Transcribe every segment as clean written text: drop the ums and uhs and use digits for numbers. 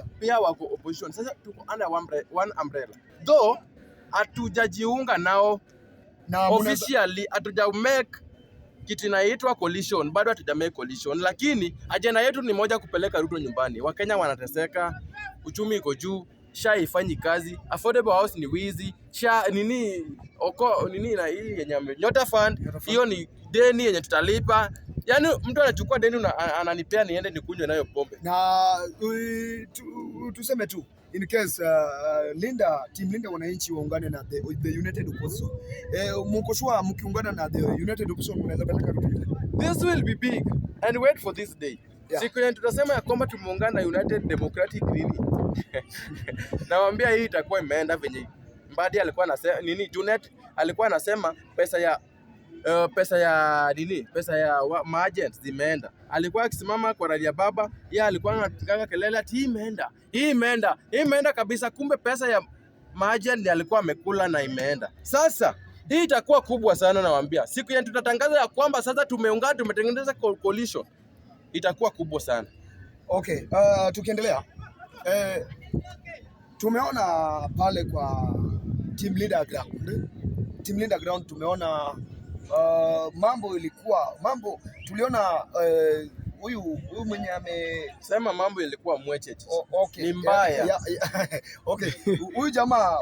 pia wako opposition. Sasa tuko under one umbrella. Though hatujajiunga nao na officially, hatuja make kitu inaitwa coalition, bado hatuja make coalition, lakini ajenda yetu ni moja, kupeleka Ruto nyumbani. Wakenya wanateseka, uchumi iko juu, SHA ifanyi kazi, affordable house ni wizi, SHA nini na hii yenye Nyota Fund, hiyo ni deni yenye tutalipa. Yaani mtu anachukua deni ananipea niende nikunywe nayo pombe. Na tuseme tu in case team Linda wananchi waungane na the United Opposition. Mkoshua mkiungana na the United Opposition mnaweza peleka Ruto. This will be big and wait for this day. Siku yenye tutasema ya kwamba tumeungana na United Democratic nini. Nawaambia hii itakuwa imeenda venye Mbadi alikuwa anasema nini, Junet alikuwa anasema pesa ya maagents zimeenda. Alikuwa akisimama kwa Raila Baba, yeye alikuwa anapiga kelele ati hii imeenda kabisa, kumbe pesa ya maagent ndiye alikuwa amekula na imeenda. Sasa hii itakuwa kubwa sana, nawaambia. Siku yenye tutatangaza ya kwamba sasa tumeungana, tumetengeneza coalition, itakuwa kubwa sana. Okay, tukiendelea tumeona pale kwa Team Leader Ground tumeona tuliona huyu mwenye amesema mambo ilikuwa mwecheche. Okay. Ni mbaya. Okay. Huyu jamaa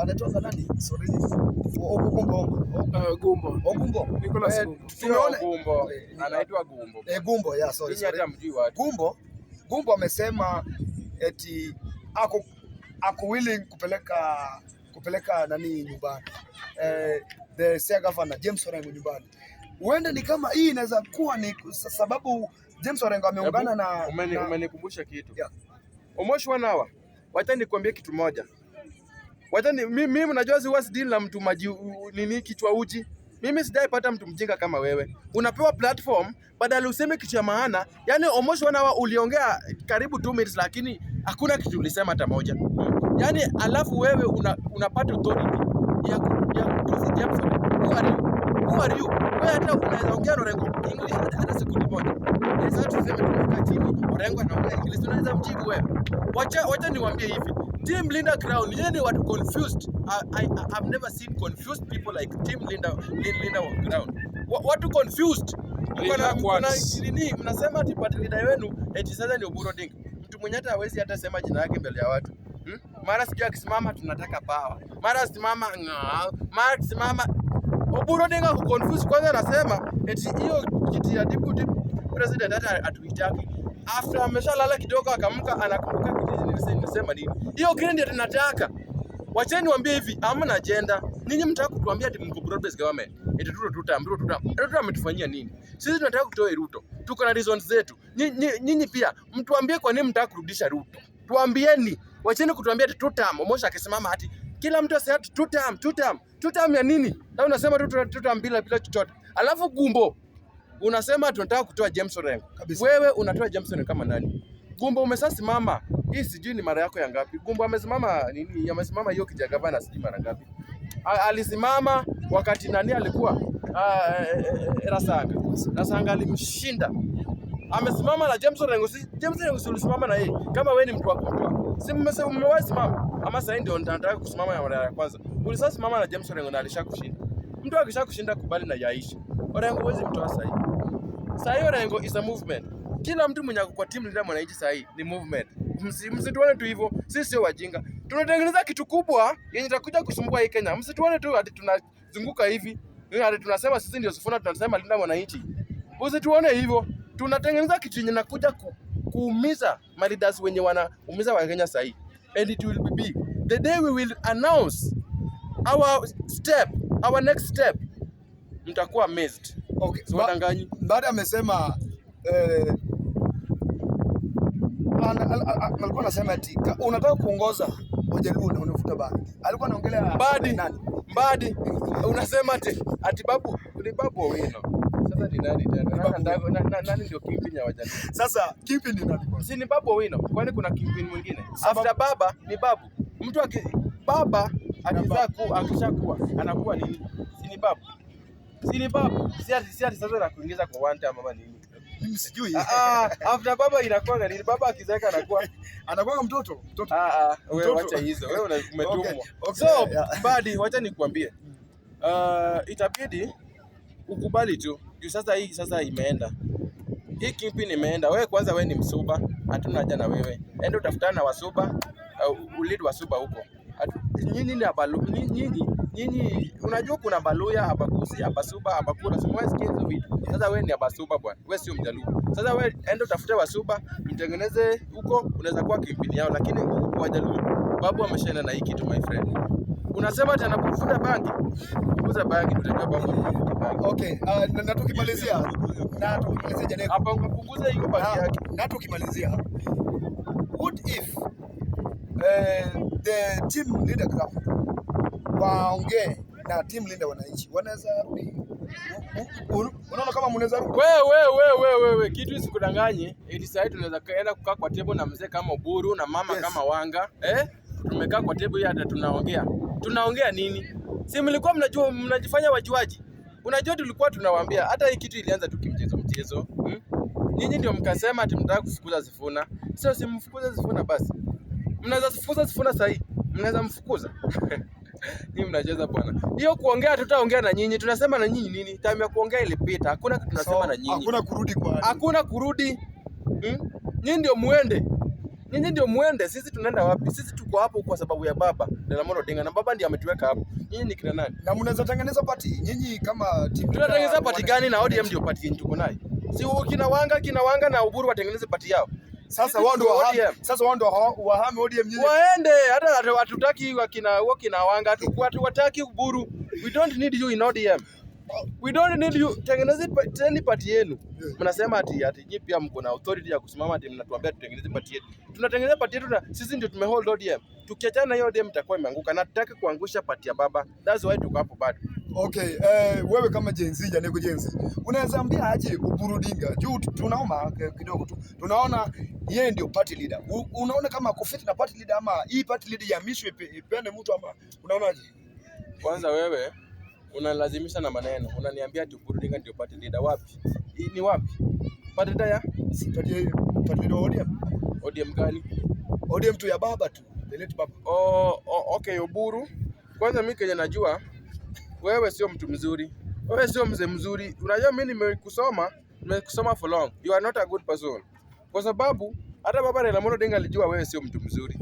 anaitwa nani? Sorry. Gumbo. Nicholas Gumbo. Anaitwa Gumbo. Gumbo, yeah, sorry. Hata mjui watu. Gumbo amesema eti ako willing kupeleka nani nyumbani. The Siaya Governor James Orengo nyumbani. Huenda ni kama hii inaweza kuwa ni sababu James Orengo ameungana na umenikumbusha kitu. Almost 1 hour. Wacha nikwambie kitu moja. Mimi mnajua siwezi deal na mtu nini kichwa uji. Mimi sijaipata mtu mjinga kama wewe. Unapewa platform badala useme kitu ya maana. Yaani almost 1 hour uliongea karibu 2 minutes lakini hakuna kitu ulisema hata moja. Yaani alafu wewe unapata authority ya kutusi James Orengo. Who are you? Wewe hata unaweza ongea na Orengo English hata sekunde moja. Sasa tuseme tumekaa chini, Orengo anaongea English, unaweza mjibu wewe. Wacha niwaambie hivi. Team Linda Ground, yeye ni watu confused. I've never seen confused people like Team Linda Ground. Watu confused. Kuna nini mnasema ati party leader wenu eti sasa ni Oburu Odinga. Mtu mwenye hata hawezi hata sema jina yake mbele ya watu. Mara sijui akisimama tunataka power. Mara simama Oburu Odinga ku confuse. Kwanza anasema eti hiyo kiti ya deputy president hata atuitaki. After ameshalala kidogo akamka anakumbuka kiti nilisema nini. Hiyo grade tunataka. Wacheni niwaambie hivi, hamna agenda. Ninyi mtaka kutuambia ati mko broad based government. Eti Ruto ametufanyia nini? Sisi tunataka kutoa Ruto. Tuko na reasons zetu. Nyinyi pia mtuambie kwa nini mtaka kurudisha Ruto. Tuambieni. Wacheni kutuambia ati 2 term. Omosha akisimama ati kila mtu asema 2 term ya nini? Na unasema 2 term bila chochote. Alafu Gumbo unasema tunataka kutoa James Orengo. Wewe unatoa James Orengo kama nani? Gumbo umesasimama. Hii sijui ni mara yako ya ngapi. Gumbo amesimama nini? Amesimama hiyo kiti ya gavana sijui mara ngapi. Alisimama wakati nani alikuwa Rasanga alimshinda. Amesimama na James Orengo. James Orengo ulisimama na yeye. Kama wewe ni mtu wa kutoa. Si mmewahi simama. Ama sasa ndio nataka kusimama ya mara ya kwanza. Ulisasa simama na James Orengo na alishakushinda. Mtu akishakushinda kubali na yaisha. Orengo huwezi mtoa sasa hivi. Sasa hiyo Orengo is a movement. Kila mtu mwenye kwa timu Linda Mwananchi sasa hii ni movement. Msituone tu hivyo. Sisi sio wajinga. Tunatengeneza kitu kubwa yenye itakuja kusumbua hii Kenya. Msituone tu hadi tunazunguka hivi. Hadi tunasema sisi ndio Sifuna, tunasema Linda Mwananchi. Msituone hivyo. Tunatengeneza kitu yenye nakuja kuumiza leaders wenye wanaumiza wa Kenya sasa hii. And it will be big. The day we will announce our next step, mtakuwa amazed. Okay. Siwadanganyi. Baada amesema alikuwa anasema ati unataka kuongoza Wajaluo na unavuta bangi. Alikuwa anaongelea Mbadi. Unasema ati babu ni Babu Owino. Sasa ni nani tena? Nani ndio kingpin ya Wajaluo? Sasa kingpin ni nani? Si ni Babu Owino. Kwani kuna kingpin mwingine? After baba ni babu. Mtu baba akishakuwa anakuwa nini? Si ni babu. Si ati sasa na kuingiza kwa one time ama nini? Mimi sijui. After baba inakuwa nini? Baba akizeeka anakuwa mtoto. Wewe wacha hizo. Wewe umetumwa. Okay, so badi, wacha nikwambie. Itabidi ukubali tu. Sasa imeenda. Hii Kingpin imeenda. Wewe kwanza wewe ni msuba. Hatuna haja na wewe. Enda utafutana na wasuba, ulid wasuba huko. Nyinyi unajua kuna Baluya, Abakusi, Abasuba, Abakura, simwasikia hizo vitu. Sasa wewe ni Abasuba bwana. Wewe sio Mjaluo. Sasa wewe enda utafute wasuba, mtengeneze huko, unaweza kuwa Kingpin yao, lakini kwa Jaluo babu ameshaenda na hii kitu my friend. Unasema tena kufuta bangi. Kuuza bangi tutajua babu anafuta bangi. Okay, na tukimalizia Janeko. Hapa ungepunguza hiyo bangi yake. Na tukimalizia. What if the team leader club waongee na team leader wananchi, wanaweza unaona kama mnaweza rudi? Wewe kitu isikudanganye. Sasa tunaweza kaenda kukaa kwa table na mzee kama Oburu na mama kama Wanga. Tumekaa kwa table hata tunaongea nini? Si mlikuwa mnajua, mnajifanya wajuaji. Unajua tulikuwa tunawaambia hata hii kitu ilianza tu kimchezo. Nyinyi ndio mkasema ati mtaka kufukuza Sifuna. Sio simfukuze Sifuna basi. Mnaweza kufukuza Sifuna sasa hivi. Mnaweza mfukuza. Ni mnacheza bwana. Hiyo kuongea tutaongea na nyinyi. Tunasema na nyinyi nini? Time ya kuongea ilipita. Hakuna kitu tunasema na nyinyi. Hakuna kurudi kwa. Hakuna kurudi. Nyinyi ndio muende. Sisi tunaenda wapi? Sisi tuko hapo kwa sababu ya baba Raila Amolo Odinga, na baba ndiye ametuweka hapo. Nyinyi ni kina nani? Na mnaweza tengeneza party. Nyinyi kama team. Tunatengeneza party gani na ODM ndio party yenyewe tuko nayo? Si kina Wanga na Oburu watengeneze party yao. Sasa wao ndio wahame ODM nyinyi. Waende, hata hatutaki kina Wanga, hatutaki Oburu. We don't need you in ODM. We don't need you. Tengeneze party yenu. Mnasema ati nyinyi pia mko na authority ya kusimama ati mnatuambia tutengeneze party yetu. Tunatengeneza party yetu na sisi ndio tumehold ODM. Tukiachana na hiyo ODM itakuwa imeanguka, na tutaki kuangusha party ya baba. That's why tuko hapo bado. Okay, wewe kama Gen Z, Janeko Gen Z, unaweza ambia aje Oburu Odinga? Juu tunaona kidogo tu. Tunaona yeye ndio party leader. Unaona kama kufiti na party leader, ama hii party leader ya mishwe ipende mtu, ama unaonaje? Kwanza wewe unalazimisha na maneno. Unaniambia ati Oburu Odinga ndio party leader wapi? Ni wapi? Party leader ya? Si party leader ODM. ODM gani? ODM tu ya baba tu. The late baba. Okay, Oburu. Kwanza mimi kenye najua wewe sio mtu mzuri. Wewe sio mzee mzuri. Unajua mimi nimekusoma for long. You are not a good person. Kwa sababu hata baba Raila Amolo Odinga alijua wewe sio mtu mzuri.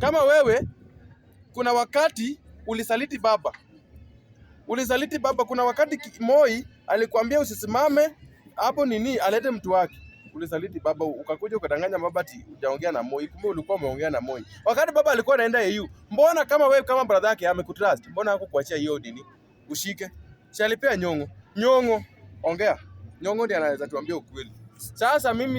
Kama wewe kuna wakati ulisaliti baba. Kuna wakati Moi alikwambia usisimame hapo alete mtu wake. Ulisaliti baba, ukakuja ukadanganya baba ati hujaongea na Moi. Kumbe ulikuwa umeongea na Moi. Wakati baba alikuwa anaenda EU. Mbona kama wewe kama brother yake amekutrust? Mbona hakukuachia hiyo ushike? Si alipea Nyong'o. Ongea. Nyong'o ndiye anaweza tuambia ukweli. Sasa mimi